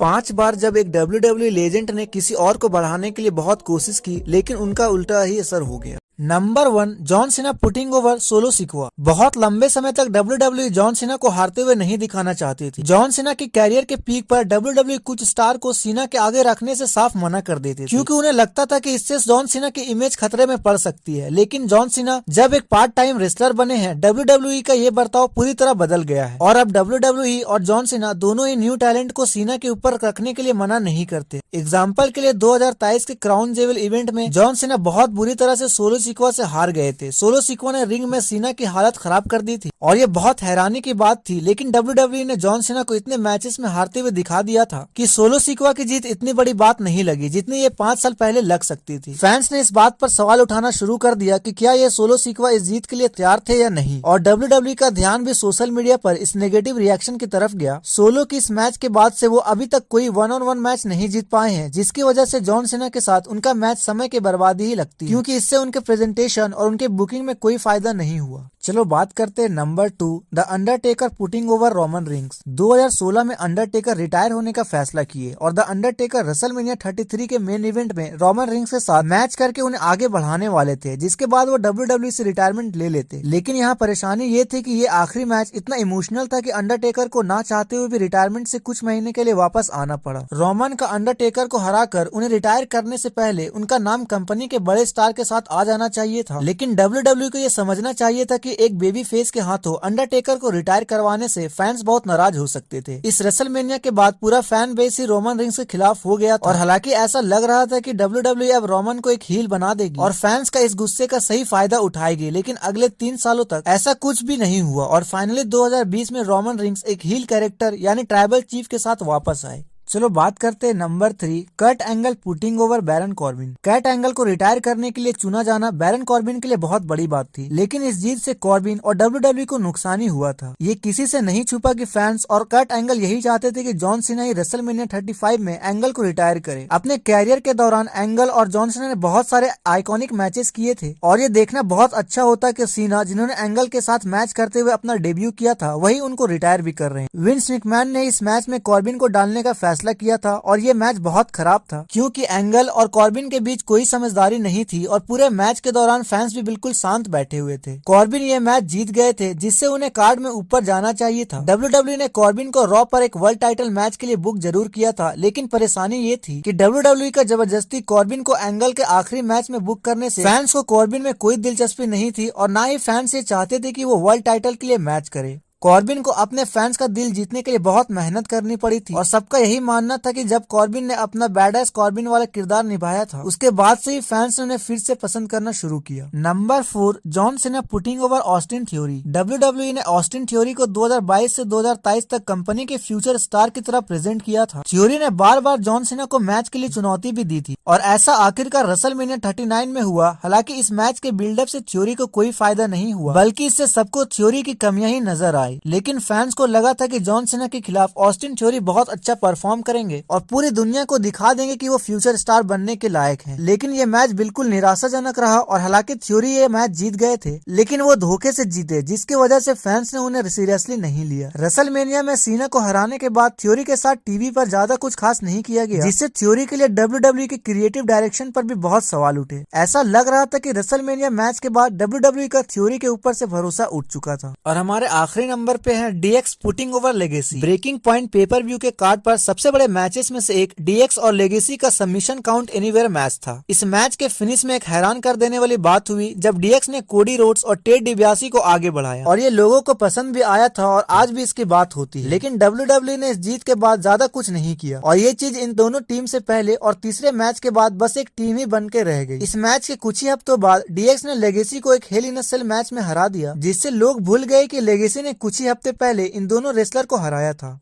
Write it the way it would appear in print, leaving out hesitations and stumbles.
5 बार जब एक WWE legend ने किसी और को बढ़ाने के लिए बहुत कोशिश की, लेकिन उनका उल्टा ही असर हो गया। Number 1, John Cena putting over Solo Sikoa. बहुत लंबे समय तक WWE जॉन सीना को हारते हुए नहीं दिखाना चाहती थी। जॉन सीना की कैरियर के पीक पर WWE कुछ स्टार को सीना के आगे रखने से साफ मना कर देती थी, क्योंकि उन्हें लगता था कि इससे जॉन सीना की इमेज खतरे में पड़ सकती है। लेकिन जॉन सीना जब एक पार्ट टाइम रेसलर बने हैं, WWE का ये बर्ताव पूरी तरह बदल गया है और अब WWE और जॉन सीना दोनों ही न्यू टैलेंट को सीना के ऊपर रखने के लिए मना नहीं करते। एग्जाम्पल के लिए 2023 के क्राउन जेवल इवेंट में जॉन सीना बहुत बुरी तरह से सोलो सिक्वा से हार गए थे। सोलो सिक्वा ने रिंग में सीना की हालत खराब कर दी थी और ये बहुत हैरानी की बात थी, लेकिन WWE ने जॉन सीना को इतने मैचेस में हारते हुए दिखा दिया था कि सोलो सिक्वा की जीत इतनी बड़ी बात नहीं लगी जितनी ये 5 साल पहले लग सकती थी। फैंस ने इस बात पर सवाल उठाना शुरू कर दिया कि क्या ये सोलो सिक्वा इस जीत के लिए तैयार थे या नहीं, और WWE का ध्यान भी सोशल मीडिया पर इस नेगेटिव रिएक्शन की तरफ गया। सोलो की इस मैच के बाद से वो अभी तक कोई 1-on-1 मैच नहीं जीत पाए हैं, जिसकी वजह से जॉन सीना के साथ उनका मैच समय की बर्बादी ही लगती है, क्योंकि इससे उनके प्रेजेंटेशन और उनके बुकिंग में कोई फायदा नहीं हुआ। चलो बात करते हैं number 2, the Undertaker putting over Roman rings. 2016 में अंडरटेकर रिटायर होने का फैसला किए और द अंडरटेकर रेसलमेनिया 33 के मेन इवेंट में रोमन रिंग्स के साथ मैच करके उन्हें आगे बढ़ाने वाले थे, जिसके बाद वो WWE से रिटायरमेंट ले लेते। लेकिन यहाँ परेशानी ये थी कि ये आखिरी मैच इतना इमोशनल था कि अंडरटेकर को ना चाहते हुए भी रिटायरमेंट से कुछ महीने के लिए वापस आना पड़ा। रोमन का अंडरटेकर को हराकर उन्हें रिटायर करने से पहले उनका नाम कंपनी के बड़े स्टार के साथ आ जाना चाहिए था, लेकिन WWE को ये समझना चाहिए था कि एक बेबी फेस के हाथों अंडरटेकर को रिटायर करवाने से फैंस बहुत नाराज हो सकते थे। इस रेसलमेनिया के बाद पूरा फैन बेस ही रोमन रिंग्स के खिलाफ हो गया था और हालांकि ऐसा लग रहा था कि WWE अब रोमन को एक हील बना देगी और फैंस का इस गुस्से का सही फायदा उठाएगी, लेकिन अगले 3 सालों तक ऐसा कुछ भी नहीं हुआ और फाइनली 2020 में रोमन रिंग्स एक हील कैरेक्टर यानी ट्राइबल चीफ के साथ वापस आए। चलो बात करते हैं number 3, Kurt Angle putting over Baron Corbin. Kurt Angle को रिटायर करने के लिए चुना जाना बैरन कॉर्बिन के लिए बहुत बड़ी बात थी, लेकिन इस जीत से कॉर्बिन और WWE को नुकसान ही हुआ था। ये किसी से नहीं छुपा कि फैंस और कर्ट एंगल यही चाहते थे कि जॉन सीना ही रेसलमेनिया 35 में एंगल को रिटायर करे। अपने कैरियर के दौरान एंगल और जॉन सीना ने बहुत सारे आइकॉनिक मैचेस किए थे और ये देखना बहुत अच्छा होता कि सीना, जिन्होंने एंगल के साथ मैच करते हुए अपना डेब्यू किया था, वही उनको रिटायर भी कर रहे हैं। विंस मैकमैन ने इस मैच में कॉर्बिन को डालने का फैसला किया था और ये मैच बहुत खराब था, क्योंकि एंगल और कॉर्बिन के बीच कोई समझदारी नहीं थी और पूरे मैच के दौरान फैंस भी बिल्कुल शांत बैठे हुए थे। कॉर्बिन ये मैच जीत गए थे, जिससे उन्हें कार्ड में ऊपर जाना चाहिए था। WWE ने कॉर्बिन को रॉ पर एक वर्ल्ड टाइटल मैच के लिए बुक जरूर किया था, लेकिन परेशानी ये थी कि WWE का जबरदस्ती कॉर्बिन को एंगल के आखिरी मैच में बुक करने से फैंस को कॉर्बिन में कोई दिलचस्पी नहीं थी और ना ही फैंस ये चाहते थे कि वो वर्ल्ड टाइटल के लिए मैच करे। कॉर्बिन को अपने फैंस का दिल जीतने के लिए बहुत मेहनत करनी पड़ी थी और सबका यही मानना था कि जब कॉर्बिन ने अपना बैडएस कॉर्बिन वाला किरदार निभाया था, उसके बाद से ही फैंस ने उन्हें फिर से पसंद करना शुरू किया। Number 4, John Cena putting over Austin theory. WWE ने ऑस्टिन थ्योरी को 2022 से 2023 तक कंपनी के फ्यूचर स्टार की तरह प्रेजेंट किया था। थ्योरी ने बार बार जॉन सीना को मैच के लिए चुनौती भी दी थी और ऐसा आखिरकार रेसलमेनिया 39 में हुआ। हालांकि इस मैच के बिल्डअप से थ्योरी को कोई फायदा नहीं हुआ, बल्कि इससे सबको थ्योरी की कमियां ही नजर आई। लेकिन फैंस को लगा था कि जॉन सीना के खिलाफ ऑस्टिन थ्योरी बहुत अच्छा परफॉर्म करेंगे और पूरी दुनिया को दिखा देंगे कि वो फ्यूचर स्टार बनने के लायक हैं। लेकिन ये मैच बिल्कुल निराशाजनक रहा और हालांकि थ्योरी ये मैच जीत गए थे, लेकिन वो धोखे से जीते, जिसकी वजह से फैंस ने उन्हें सीरियसली नहीं लिया। रेसलमेनिया में सीना को हराने के बाद थ्योरी के साथ टीवी पर ज्यादा कुछ खास नहीं किया गया, जिससे थ्योरी के लिए WWE के क्रिएटिव डायरेक्शन पर भी बहुत सवाल उठे। ऐसा लग रहा था कि रेसलमेनिया मैच के बाद WWE का थ्योरी के ऊपर से भरोसा उठ चुका था। और हमारे आखिरी नंबर पे है DX putting over legacy. Breaking point pay per view के कार्ड पर सबसे बड़े मैचेस में से एक DX और लेगेसी का सबमिशन काउंट एनीवेयर मैच था। इस मैच के फिनिश में एक हैरान कर देने वाली बात हुई जब DX ने कोडी रोड्स और टेड डिबियासी को आगे बढ़ाया और ये लोगों को पसंद भी आया था और आज भी इसकी बात होती है। लेकिन WWE ने इस जीत के बाद ज्यादा कुछ नहीं किया और ये चीज इन दोनों टीम से पहले और तीसरे मैच के बाद बस एक टीम ही बन के रह गई। इस मैच के कुछ ही हफ्तों बाद DX ने लेगेसी को एक हेल इन अ सेल मैच में हरा दिया, जिससे लोग भूल गए कि लेगेसी ने कुछ ही हफ्ते पहले इन दोनों रेसलर को हराया था।